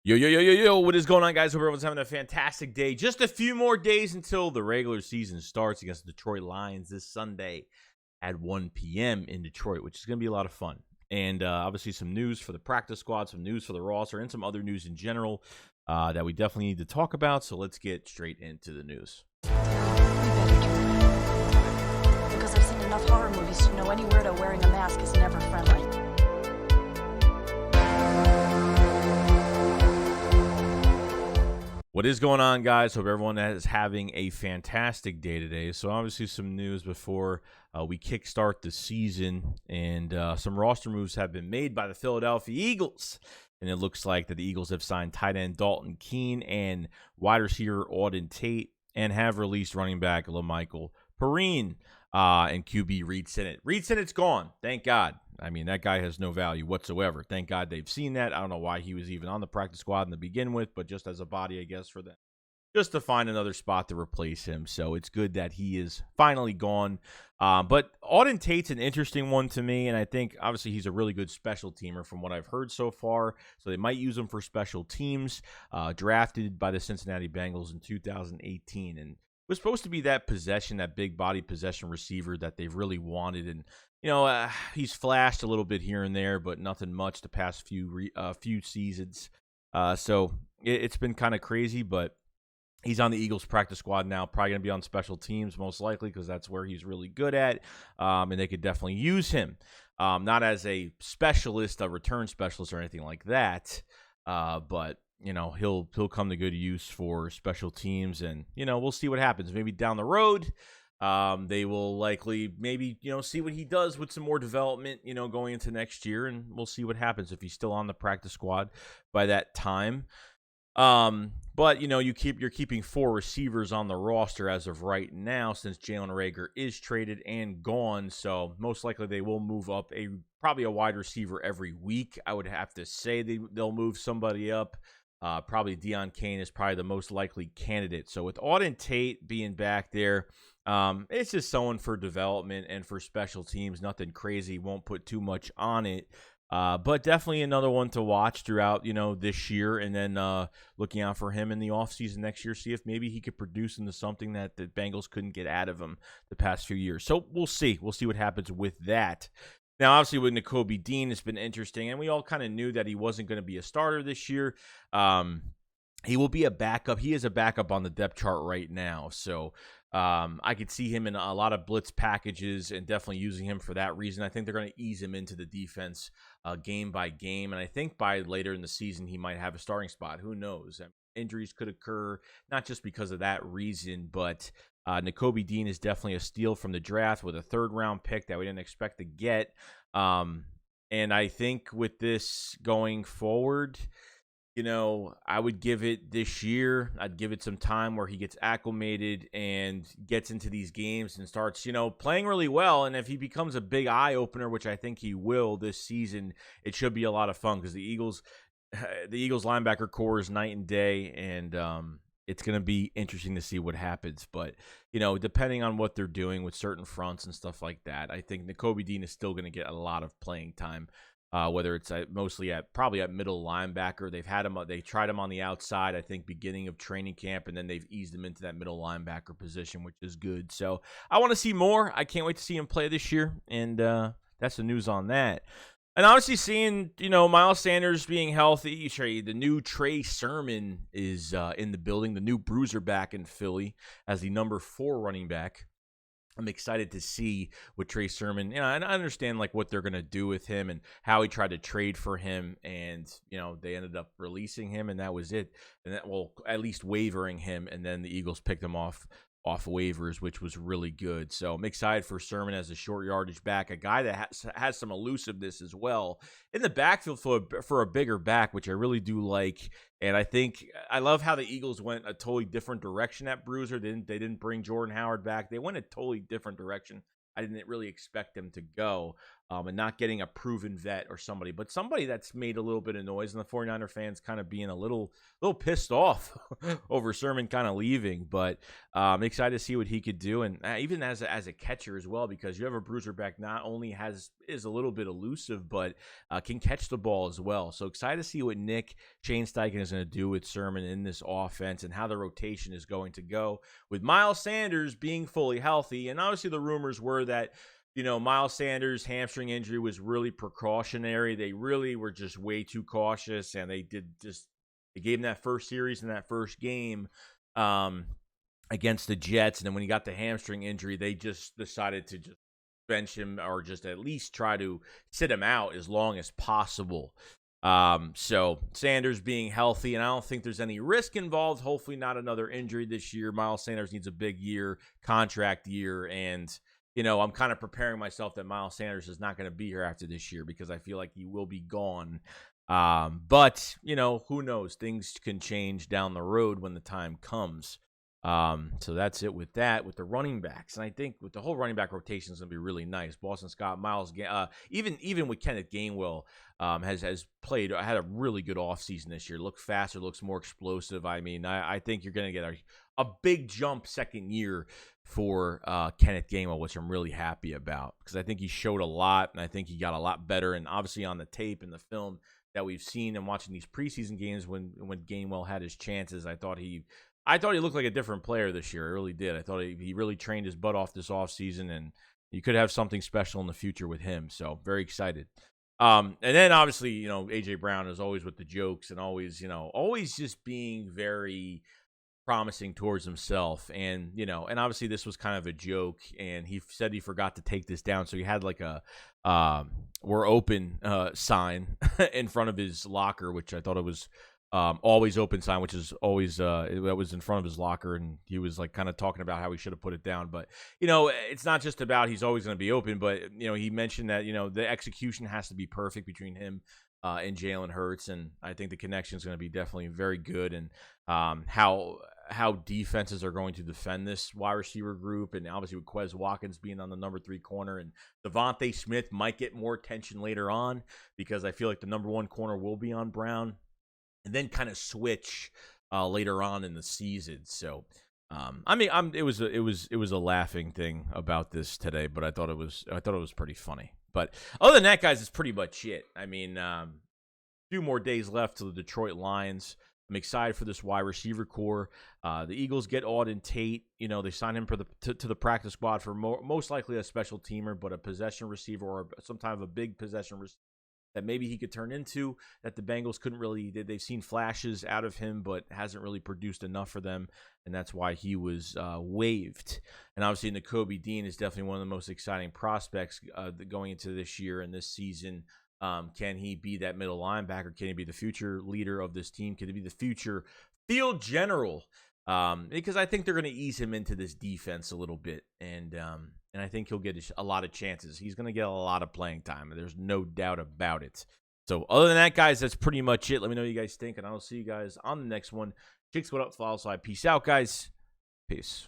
Yo, what is going on, guys? Hope everyone's having a fantastic day. Just a few more days until the regular season starts against the Detroit Lions this Sunday at 1 p.m. in Detroit, which is going to be a lot of fun. And obviously some news for the practice squad, some news for the roster, and some other news in general that we definitely need to talk about. So let's get straight into the news. We better do. Because I've seen enough horror movies to know any weirdo wearing a mask is never friendly. What is going on, guys? Hope everyone is having a fantastic day today. So obviously some news before we kickstart the season, and some roster moves have been made by the Philadelphia Eagles. And it looks like that the Eagles have signed tight end Dalton Keene and wide receiver AUDEN TATE, and have released running back LaMichael Perrine and QB Reed Sinnett. Reed Sinnett's gone, thank God. I mean, that guy has no value whatsoever. Thank God they've seen that. I don't know why he was even on the practice squad to begin with, but just as a body, I guess, for them, just to find another spot to replace him. So it's good that he is finally gone. But AUDEN TATE's an interesting one to me, and I think, obviously, he's a really good special teamer from what I've heard so far. So they might use him for special teams. Drafted by the Cincinnati Bengals in 2018, and was supposed to be that possession, that big body possession receiver that they've really wanted. And he's flashed a little bit here and there, but nothing much the past few seasons. So it's been kind of crazy, but he's on the Eagles practice squad now. Probably going to be on special teams most likely, because that's where he's really good at, and they could definitely use him. Not as a specialist, a return specialist or anything like that, but he'll come to good use for special teams, and we'll see what happens. Maybe down the road, they will likely maybe see what he does with some more development going into next year, and we'll see what happens if he's still on the practice squad by that time. But you're keeping 4 receivers on the roster as of right now, since Jalen Reagor is traded and gone. So most likely they will move up probably a wide receiver every week. I would have to say they'll move somebody up. Probably Deon Cain is probably the most likely candidate. So with AUDEN TATE being back there, it's just someone for development and for special teams. Nothing crazy. Won't put too much on it. But definitely another one to watch throughout, this year, and then looking out for him in the offseason next year, see if maybe he could produce into something that the Bengals couldn't get out of him the past few years. So we'll see. We'll see what happens with that. Now, obviously, with Nakobe Dean, it's been interesting, and we all kind of knew that he wasn't going to be a starter this year. He will be a backup. He is a backup on the depth chart right now, so I could see him in a lot of blitz packages and definitely using him for that reason. I think they're going to ease him into the defense game by game, and I think by later in the season he might have a starting spot. Who knows? Injuries could occur, not just because of that reason, but Nakobe Dean is definitely a steal from the draft with a 3rd-round pick that we didn't expect to get. And I think with this going forward, I would give it this year. I'd give it some time where he gets acclimated and gets into these games and starts, playing really well. And if he becomes a big eye opener, which I think he will this season, it should be a lot of fun, because the Eagles linebacker core is night and day, and it's going to be interesting to see what happens. But, depending on what they're doing with certain fronts and stuff like that, I think Nakobe Dean is still going to get a lot of playing time. Whether it's probably at middle linebacker. They tried him on the outside, I think, beginning of training camp, and then they've eased him into that middle linebacker position, which is good. So I want to see more. I can't wait to see him play this year, and that's the news on that. And obviously seeing, Miles Sanders being healthy, the new Trey Sermon is in the building, the new bruiser back in Philly as the number 4 running back. I'm excited to see what Trey Sermon, and I understand what they're going to do with him and how he tried to trade for him, and, they ended up releasing him, and that was it. And at least waivering him, and then the Eagles picked him off waivers, which was really good. So I'm excited for Sermon as a short yardage back, a guy that has some elusiveness as well in the backfield for a bigger back, which I really do like. And I love how the Eagles went a totally different direction at bruiser. They didn't bring Jordan Howard back. They went a totally different direction. I didn't really expect them to go. and not getting a proven vet or somebody, but somebody that's made a little bit of noise, and the 49er fans kind of being a little pissed off over Sermon kind of leaving. But I'm excited to see what he could do, and even as a catcher as well, because you have a bruiser back not only is a little bit elusive, but can catch the ball as well. So excited to see what Nick Steichen is going to do with Sermon in this offense and how the rotation is going to go with Miles Sanders being fully healthy. And obviously the rumors were that, Miles Sanders' hamstring injury was really precautionary. They really were just way too cautious, and they gave him that first series in that first game against the Jets. And then when he got the hamstring injury, they just decided to just bench him or just at least try to sit him out as long as possible. So Sanders being healthy, and I don't think there's any risk involved. Hopefully not another injury this year. Miles Sanders needs a big year, contract year, and I'm kind of preparing myself that Miles Sanders is not going to be here after this year because I feel like he will be gone. But, who knows? Things can change down the road when the time comes. So that's it with that, with the running backs. And I think with the whole running back rotation is going to be really nice. Boston Scott, Miles, even with Kenneth Gainwell, has had a really good offseason this year. Looks faster, looks more explosive. I mean, I think you're going to get a big jump second year for Kenneth Gainwell, which I'm really happy about because I think he showed a lot, and I think he got a lot better. And obviously on the tape and the film that we've seen and watching these preseason games when Gainwell had his chances, I thought he looked like a different player this year. I really did. I thought he really trained his butt off this offseason, and you could have something special in the future with him. So very excited. And then obviously, A.J. Brown is always with the jokes and always just being very promising towards himself. And, and obviously this was kind of a joke, and he said he forgot to take this down. So he had like a "we're open" sign in front of his locker, which I thought it was always open sign, which is always that was in front of his locker, and he was like kind of talking about how he should have put it down. But it's not just about he's always going to be open, but he mentioned that the execution has to be perfect between him and Jalen Hurts, and I think the connection is going to be definitely very good. And how defenses are going to defend this wide receiver group, and obviously with Quez Watkins being on the number 3 corner, and Devontae Smith might get more attention later on because I feel like the number 1 corner will be on Brown, and then kind of switch later on in the season. So, it was a laughing thing about this today, but I thought it was pretty funny. But other than that, guys, it's pretty much it. I mean, a few more days left to the Detroit Lions. I'm excited for this wide receiver core. The Eagles get Auden Tate. They signed him to the practice squad for most likely a special teamer, but a possession receiver or some type of a big possession receiver that maybe he could turn into, that the Bengals couldn't really. They've seen flashes out of him, but hasn't really produced enough for them, and that's why he was waived. And obviously, Nakobe Dean is definitely one of the most exciting prospects going into this year and this season. Can he be that middle linebacker? Can he be the future leader of this team? Can he be the future field general? Because I think they're going to ease him into this defense a little bit, and I think he'll get a lot of chances. He's going to get a lot of playing time, and there's no doubt about it. So other than that, guys, that's pretty much it. Let me know what you guys think, and I'll see you guys on the next one. SHAKESQUAD up, follow side. Peace out, guys. Peace.